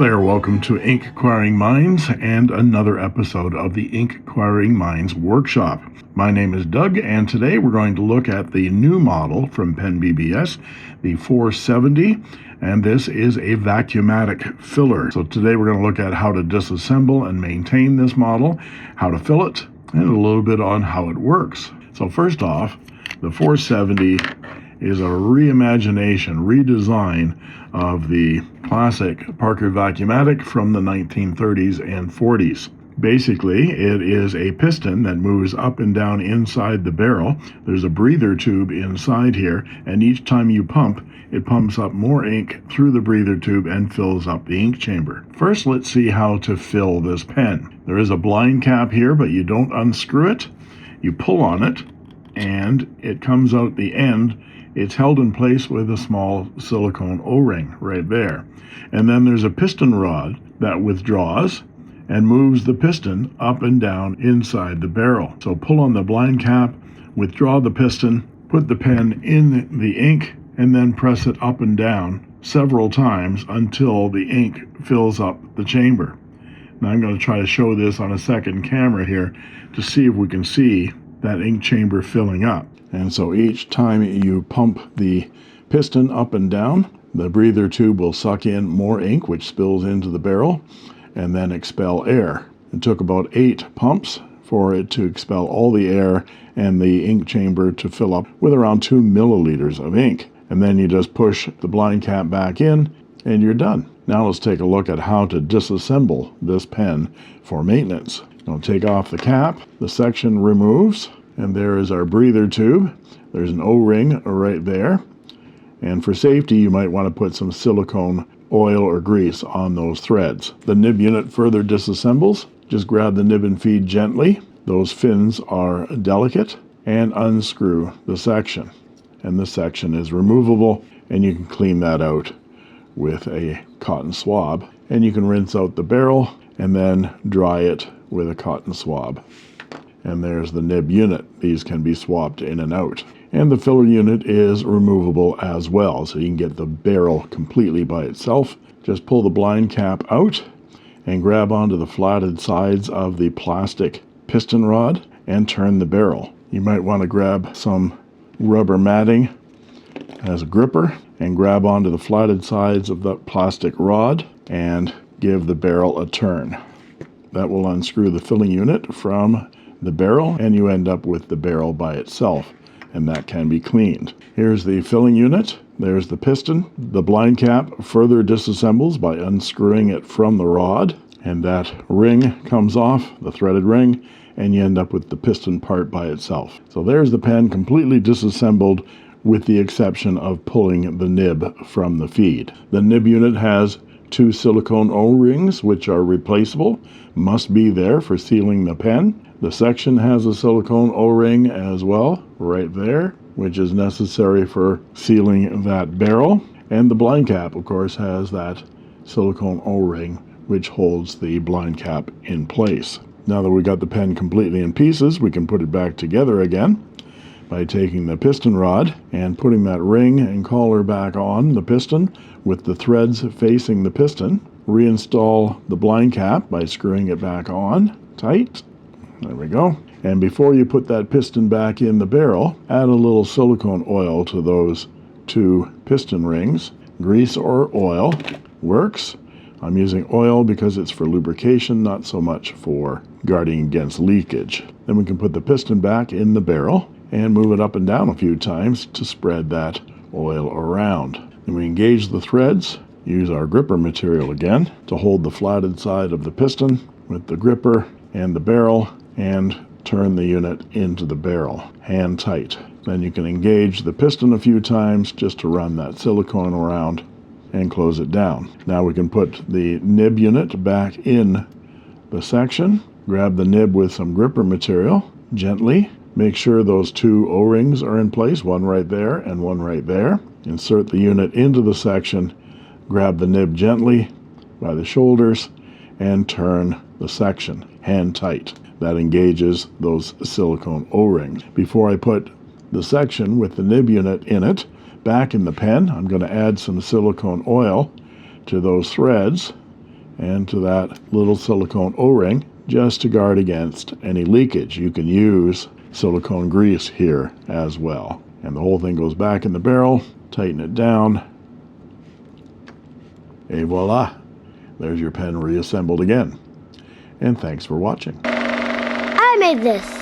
there, welcome to Inkquiring Minds and another episode of the Inkquiring Minds workshop. My name is Doug, and today we're going to look at the new model from PennBBS, the 470, and this is a Vacumatic filler. So today we're going to look at how to disassemble and maintain this model, how to fill it, and a little bit on how it works. So first off, the 470 is a reimagination, redesign of the classic Parker Vacumatic from the 1930s and 40s. Basically, it is a piston that moves up and down inside the barrel. There's a breather tube inside here, and each time you pump, it pumps up more ink through the breather tube and fills up the ink chamber. First, let's see how to fill this pen. There is a blind cap here, but you don't unscrew it. You pull on it, and it comes out the end. It's held in place with a small silicone O-ring right there. And then there's a piston rod that withdraws and moves the piston up and down inside the barrel. So pull on the blind cap, withdraw the piston, put the pen in the ink, and then press it up and down several times until the ink fills up the chamber. Now I'm going to try to show this on a second camera here to see if we can see that ink chamber filling up. And so each time you pump the piston up and down, the breather tube will suck in more ink, which spills into the barrel, and then expel air. It took about 8 pumps for it to expel all the air and the ink chamber to fill up with around 2 milliliters of ink. And then you just push the blind cap back in, and you're done. Now let's take a look at how to disassemble this pen for maintenance. I'll take off the cap, the section removes, and there is our breather tube. There's an O-ring right there. And for safety, you might want to put some silicone oil or grease on those threads. The nib unit further disassembles. Just grab the nib and feed gently. Those fins are delicate. And unscrew the section. And the section is removable, and you can clean that out with a cotton swab. And you can rinse out the barrel and then dry it with a cotton swab. And there's the nib unit. These can be swapped in and out. And the filler unit is removable as well, so you can get the barrel completely by itself. Just pull the blind cap out and grab onto the flatted sides of the plastic piston rod and turn the barrel. You might want to grab some rubber matting as a gripper and grab onto the flatted sides of the plastic rod and give the barrel a turn. That will unscrew the filling unit from the barrel, and you end up with the barrel by itself, and that can be cleaned. Here's the filling unit. There's the piston. The blind cap further disassembles by unscrewing it from the rod, and that ring comes off, the threaded ring, and you end up with the piston part by itself. So there's the pen completely disassembled, with the exception of pulling the nib from the feed. The nib unit has 2 silicone O-rings, which are replaceable, must be there for sealing the pen. The section has a silicone O-ring as well, right there, which is necessary for sealing that barrel. And the blind cap, of course, has that silicone O-ring, which holds the blind cap in place. Now that we got the pen completely in pieces, we can put it back together again by taking the piston rod and putting that ring and collar back on the piston with the threads facing the piston. Reinstall the blind cap by screwing it back on tight. There we go. And before you put that piston back in the barrel, add a little silicone oil to those 2 piston rings. Grease or oil works. I'm using oil because it's for lubrication, not so much for guarding against leakage. Then we can put the piston back in the barrel and move it up and down a few times to spread that oil around. Then we engage the threads, use our gripper material again to hold the flatted side of the piston with the gripper and the barrel, and turn the unit into the barrel, hand tight. Then you can engage the piston a few times just to run that silicone around and close it down. Now we can put the nib unit back in the section. Grab the nib with some gripper material gently. Make sure those 2 O-rings are in place, one right there and one right there. Insert the unit into the section. Grab the nib gently by the shoulders and turn the section, hand tight. That engages those silicone O-rings. Before I put the section with the nib unit in it back in the pen, I'm going to add some silicone oil to those threads and to that little silicone O-ring just to guard against any leakage. You can use silicone grease here as well. And the whole thing goes back in the barrel, tighten it down, et voila. There's your pen reassembled again. And thanks for watching. I made this.